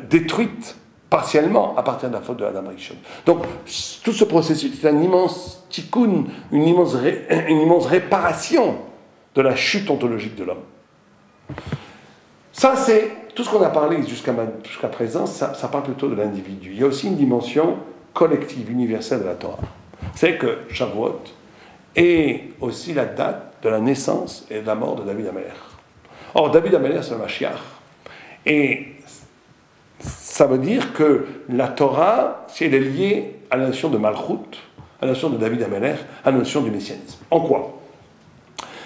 détruite partiellement à partir de la faute de Adam Rishon. Donc, tout ce processus est un immense tikkun, une immense réparation de la chute ontologique de l'homme. Ça, c'est tout ce qu'on a parlé jusqu'à présent, ça parle plutôt de l'individu. Il y a aussi une dimension collective, universelle de la Torah. C'est que Shavuot est aussi la date de la naissance et de la mort de David HaMelech. Or, David HaMelech, c'est le Mashiach. Et ça veut dire que la Torah, si elle est liée à la notion de Malchut, à la notion de David HaMelech, à la notion du messianisme. En quoi?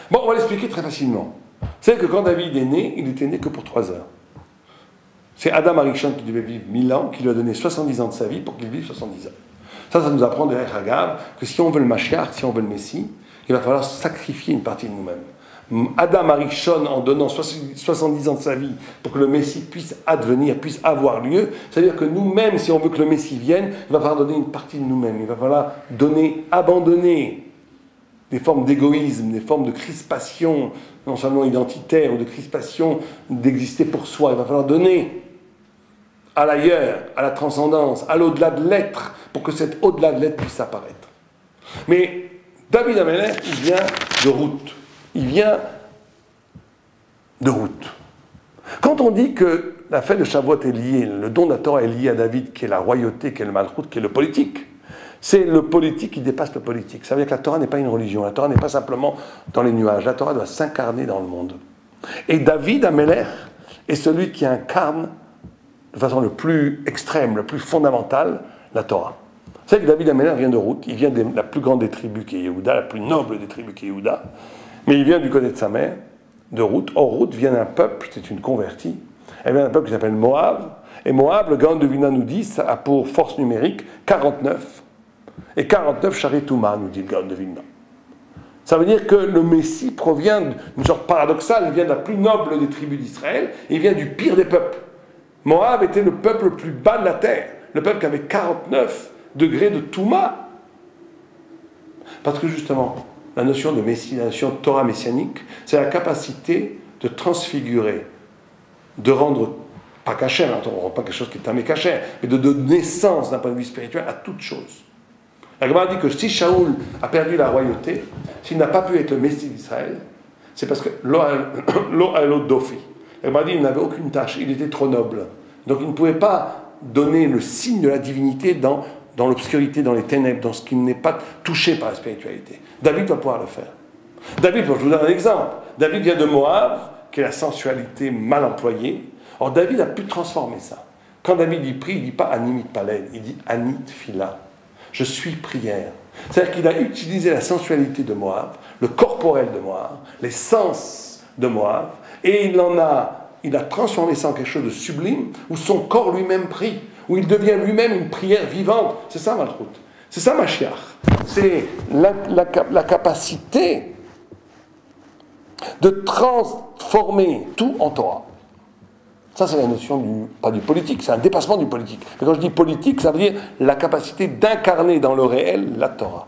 Bon, on va l'expliquer très facilement. C'est que quand David est né, il n'était né que pour 3 heures. C'est Adam Arishon qui devait vivre 1000 ans, qui lui a donné 70 ans de sa vie pour qu'il vive 70 ans. Ça nous apprend de Hagav que si on veut le Mashiach, si on veut le Messie, il va falloir sacrifier une partie de nous-mêmes. Adam Arishon, en donnant 70 ans de sa vie pour que le Messie puisse advenir, puisse avoir lieu, c'est-à-dire que nous-mêmes, si on veut que le Messie vienne, il va falloir donner une partie de nous-mêmes. Il va falloir abandonner des formes d'égoïsme, des formes de crispation, non seulement identitaire ou de crispation d'exister pour soi. Il va falloir donner à l'ailleurs, à la transcendance, à l'au-delà de l'être, pour que cet au-delà de l'être puisse apparaître. Mais David HaMelech, il vient de route. Il vient de route. Quand on dit que la fête de Shavuot est liée, le don de la Torah est lié à David, qui est la royauté, qui est le malchut, qui est le politique, c'est le politique qui dépasse le politique. Ça veut dire que la Torah n'est pas une religion, la Torah n'est pas simplement dans les nuages, la Torah doit s'incarner dans le monde. Et David HaMelech est celui qui incarne de façon le plus extrême, le plus fondamentale, la Torah. C'est que David HaMelech vient de route, il vient de la plus grande des tribus qui est Yehuda, la plus noble des tribus qui est Yehuda, mais il vient du côté de sa mère, de Ruth. Or, Ruth vient d'un peuple, c'est une convertie, elle vient d'un peuple qui s'appelle Moab, et Moab, le Gaon de Vilna nous dit, ça a pour force numérique 49, et 49 Charitouma, nous dit le Gaon de Vilna. Ça veut dire que le Messie provient d'une sorte paradoxale, il vient de la plus noble des tribus d'Israël, et il vient du pire des peuples. Moab était le peuple le plus bas de la terre, le peuple qui avait 49 degrés de Touma. Parce que justement, la notion de Messie, la notion de Torah messianique, c'est la capacité de transfigurer, de rendre, pas cachère, on ne rend pas quelque chose qui est un cachère, mais de donner naissance d'un point de vue spirituel à toute chose. La Gemara dit que si Shaoul a perdu la royauté, s'il n'a pas pu être le Messie d'Israël, c'est parce que lo alo dofi. La Gemara dit qu'il n'avait aucune tâche, il était trop noble. Donc il ne pouvait pas donner le signe de la divinité dans l'obscurité, dans les ténèbres, dans ce qui n'est pas touché par la spiritualité. David va pouvoir le faire. David, je vous donne un exemple. David vient de Moab, qui est la sensualité mal employée. Or, David a pu transformer ça. Quand David y prie, il ne dit pas Animit Palel, il dit Anit Fila. Je suis prière. C'est-à-dire qu'il a utilisé la sensualité de Moab, le corporel de Moab, les sens de Moab, et il a transformé ça en quelque chose de sublime, où son corps lui-même prie, où il devient lui-même une prière vivante. C'est ça Malchut. C'est ça Mashiach. C'est la capacité de transformer tout en Torah. Ça, c'est la notion pas du politique, c'est un dépassement du politique. Mais quand je dis politique, ça veut dire la capacité d'incarner dans le réel la Torah.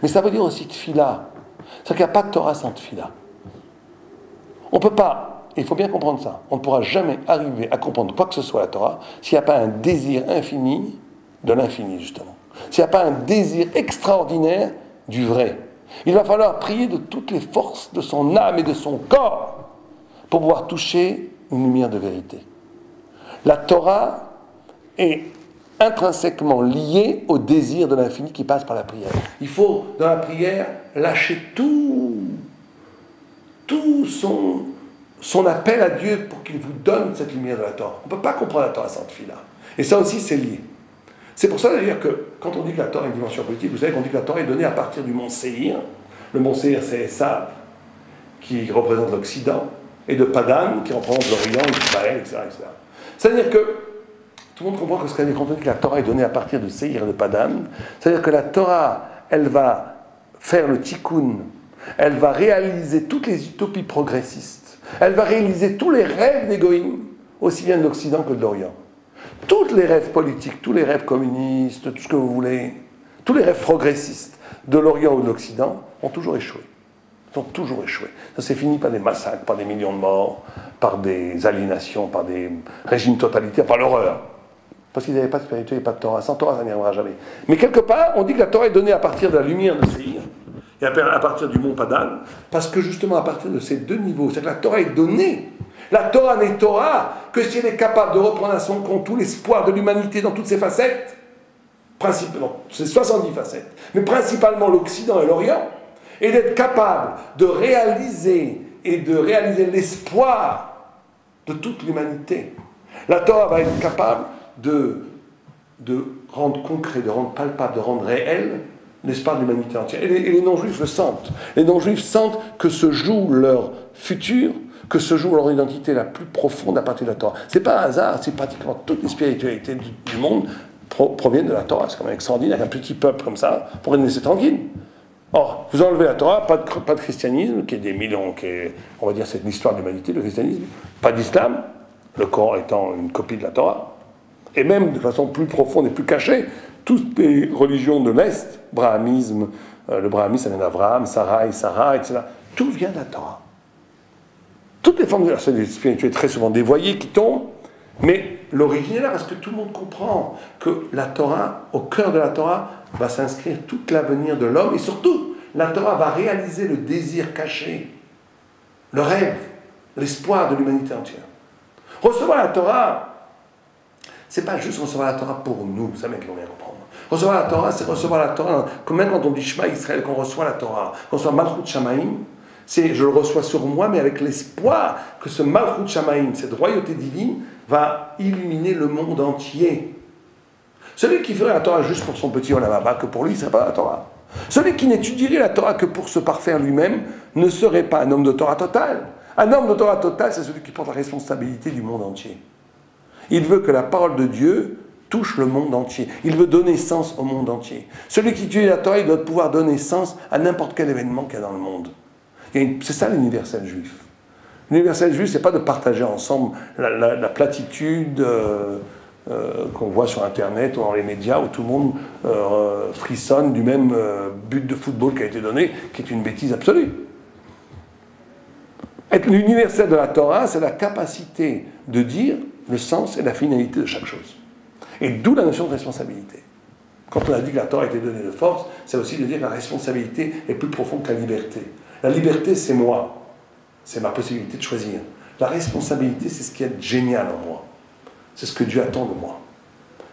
Mais ça veut dire aussi tfila. C'est-à-dire qu'il n'y a pas de Torah sans tfila. On ne peut pas, il faut bien comprendre ça, on ne pourra jamais arriver à comprendre quoi que ce soit la Torah s'il n'y a pas un désir infini de l'infini, justement. S'il n'y a pas un désir extraordinaire du vrai. Il va falloir prier de toutes les forces de son âme et de son corps pour pouvoir toucher une lumière de vérité. La Torah est intrinsèquement liée au désir de l'infini qui passe par la prière. Il faut, dans la prière, lâcher tout son appel à Dieu pour qu'il vous donne cette lumière de la Torah. On ne peut pas comprendre la Torah sans tefila. Et ça aussi, c'est lié. C'est pour ça d'ailleurs que, quand on dit que la Torah a une dimension politique, vous savez qu'on dit que la Torah est donnée à partir du mont Séhir. Le mont Séhir, c'est Esav, qui représente l'Occident, et de Padan, qui représente l'Orient, Israël, etc., etc. C'est-à-dire que, tout le monde comprend que ce qu'on dit quand on dit que la Torah est donnée à partir de Séhir et de Padan, c'est-à-dire que la Torah, elle va faire le tikkun, elle va réaliser toutes les utopies progressistes, elle va réaliser tous les rêves des goïms, aussi bien de l'Occident que de l'Orient. Tous les rêves politiques, tous les rêves communistes, tout ce que vous voulez, tous les rêves progressistes de l'Orient ou de l'Occident ont toujours échoué. Ils ont toujours échoué. Ça s'est fini par des massacres, par des millions de morts, par des aliénations, par des régimes totalitaires, par l'horreur. Parce qu'ils n'avaient pas de spiritualité et pas de Torah. Sans Torah, ça n'y arrivera jamais. Mais quelque part, on dit que la Torah est donnée à partir de la lumière de Séhir et à partir du mont Padan, parce que justement à partir de ces deux niveaux, c'est que la Torah est donnée. La Torah n'est Torah que si elle est capable de reprendre à son compte tout l'espoir de l'humanité dans toutes ses facettes, principalement, c'est 70 facettes, mais principalement l'Occident et l'Orient, et d'être capable de réaliser l'espoir de toute l'humanité. La Torah va être capable de rendre concret, de rendre palpable, de rendre réel l'espoir de l'humanité entière. Et les non-juifs le sentent. Les non-juifs sentent que se joue leur futur, que se joue leur identité la plus profonde à partir de la Torah. C'est pas un hasard, c'est pratiquement toutes les spiritualités du monde proviennent de la Torah. C'est quand même extraordinaire, un petit peuple comme ça pourrait nous laisser tranquille. Or, vous enlevez la Torah, pas de christianisme, qui est des millions, on va dire c'est l'histoire de l'humanité, le christianisme, pas d'islam, le Coran étant une copie de la Torah, et même de façon plus profonde et plus cachée, toutes les religions de l'Est, brahmisme, le brahmisme ça vient d'Abraham, Sarah, etc., tout vient de la Torah. Toutes les formes de la spiritualité très souvent dévoyées qui tombent, mais l'origine est là parce que tout le monde comprend que la Torah, au cœur de la Torah, va s'inscrire tout l'avenir de l'homme et surtout, la Torah va réaliser le désir caché, le rêve, l'espoir de l'humanité entière. Recevoir la Torah, c'est pas juste recevoir la Torah pour nous, ça mec, il faut bien comprendre. Recevoir la Torah, c'est recevoir la Torah, comme même quand on dit Shema Israël, qu'on reçoit la Torah, qu'on reçoit Malchut Shamaim, c'est je le reçois sur moi, mais avec l'espoir que ce Malchut Shamaim, cette royauté divine, va illuminer le monde entier. Celui qui ferait la Torah juste pour son petit Olamaba, que pour lui, ce ne serait pas la Torah. Celui qui n'étudierait la Torah que pour se parfaire lui-même, ne serait pas un homme de Torah total. Un homme de Torah total, c'est celui qui porte la responsabilité du monde entier. Il veut que la parole de Dieu touche le monde entier. Il veut donner sens au monde entier. Celui qui étudie la Torah, il doit pouvoir donner sens à n'importe quel événement qu'il y a dans le monde. C'est ça l'universel juif. L'universel juif, c'est pas de partager ensemble la platitude qu'on voit sur Internet ou dans les médias où tout le monde frissonne du même but de football qui a été donné, qui est une bêtise absolue. Être l'universel de la Torah, c'est la capacité de dire le sens et la finalité de chaque chose. Et d'où la notion de responsabilité. Quand on a dit que la Torah était donnée de force, c'est aussi de dire que la responsabilité est plus profonde que la liberté. La liberté, c'est moi. C'est ma possibilité de choisir. La responsabilité, c'est ce qui est génial en moi. C'est ce que Dieu attend de moi.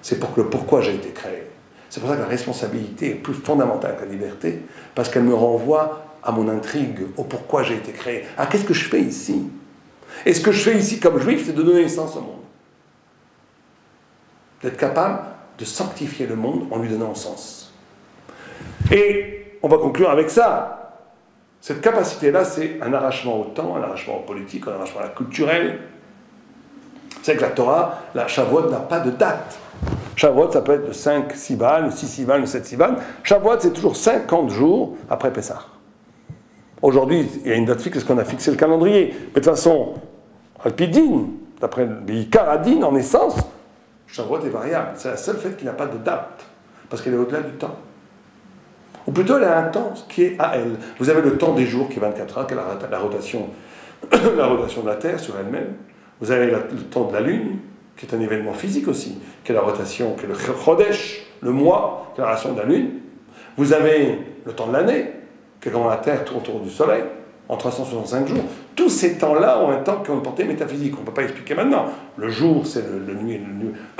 C'est pour le pourquoi j'ai été créé. C'est pour ça que la responsabilité est plus fondamentale que la liberté, parce qu'elle me renvoie à mon intrigue, au pourquoi j'ai été créé. Ah, qu'est-ce que je fais ici? Et ce que je fais ici comme juif, c'est de donner sens au monde. D'être capable de sanctifier le monde en lui donnant sens. Et on va conclure avec ça. Cette capacité-là, c'est un arrachement au temps, un arrachement au politique, un arrachement à la culturelle. C'est que la Torah, la Shavuot n'a pas de date. Shavuot, ça peut être de 5 Sivan, 6 Sivan, 7 Sivan. Shavuot, c'est toujours 50 jours après Pessah. Aujourd'hui, il y a une date fixe, parce qu'on a fixé le calendrier. Mais de toute façon, Alpidine, d'après le Karadine, en essence, Shavuot est variable. C'est la seule fête qui n'a pas de date, parce qu'elle est au-delà du temps. Ou plutôt, elle a un temps qui est à elle. Vous avez le temps des jours, qui est 24 heures, qui est la rotation, la rotation de la Terre sur elle-même. Vous avez le temps de la Lune, qui est un événement physique aussi, qui est la rotation, qui est le Chodesh, le mois, qui est la rotation de la Lune. Vous avez le temps de l'année, qui est quand la Terre tourne autour du Soleil, en 365 jours. Tous ces temps-là ont un temps qui ont une portée métaphysique. On ne peut pas expliquer maintenant. Le jour, c'est le nuit,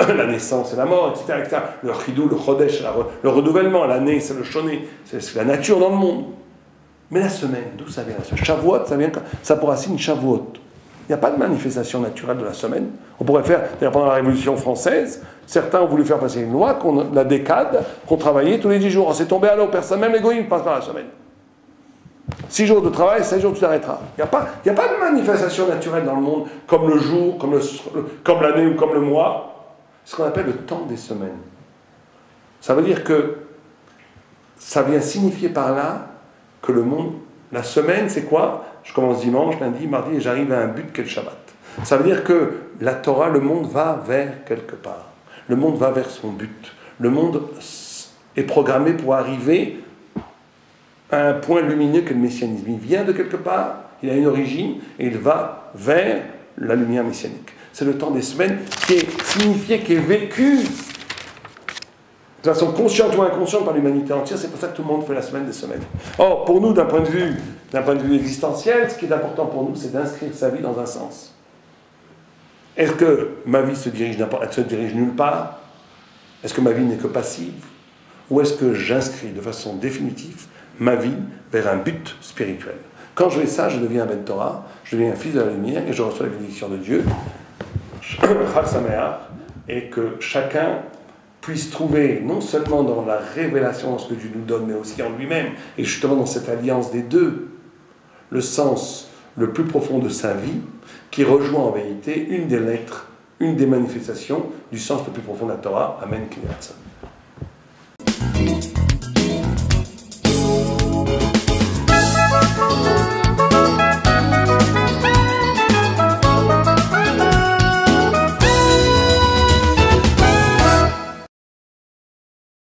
la naissance et la mort, etc. etc. Le Chidou, le Chodesh, le renouvellement. L'année, c'est le Shoné, c'est la nature dans le monde. Mais la semaine, d'où ça vient? Shavuot, ça pour racine Shavuot. Il n'y a pas de manifestation naturelle de la semaine. On pourrait faire, d'ailleurs pendant la Révolution française, certains ont voulu faire passer une loi, la décade, qu'on travaillait tous les 10 jours. On s'est tombé à l'eau, personne, même les goïms ne passent pas la semaine. 6 jours de travail, 16 jours tu t'arrêteras. Il n'y a pas de manifestation naturelle dans le monde, comme le jour, comme l'année ou comme le mois. C'est ce qu'on appelle le temps des semaines. Ça veut dire que ça vient signifier par là que le monde, la semaine, c'est quoi? Je commence dimanche, lundi, mardi, et j'arrive à un but qu'est le Shabbat. Ça veut dire que la Torah, le monde va vers quelque part. Le monde va vers son but. Le monde est programmé pour arriver à un point lumineux que le messianisme. Il vient de quelque part, il a une origine, et il va vers la lumière messianique. C'est le temps des semaines qui est signifié, qui est vécu de façon consciente ou inconsciente par l'humanité entière. C'est pour ça que tout le monde fait la semaine des semaines. Or, pour nous, d'un point de vue existentiel, ce qui est important pour nous, c'est d'inscrire sa vie dans un sens. Est-ce que ma vie se dirige nulle part? Est-ce que ma vie n'est que passive? Ou est-ce que j'inscris de façon définitive ma vie vers un but spirituel? Quand je fais ça, je deviens un Ben Torah, je deviens un fils de la lumière et je reçois la bénédiction de Dieu. Chag Sameach, et que chacun puisse trouver, non seulement dans la révélation de ce que Dieu nous donne, mais aussi en lui-même, et justement dans cette alliance des deux, le sens le plus profond de sa vie, qui rejoint en vérité une des lettres, une des manifestations du sens le plus profond de la Torah. Amen.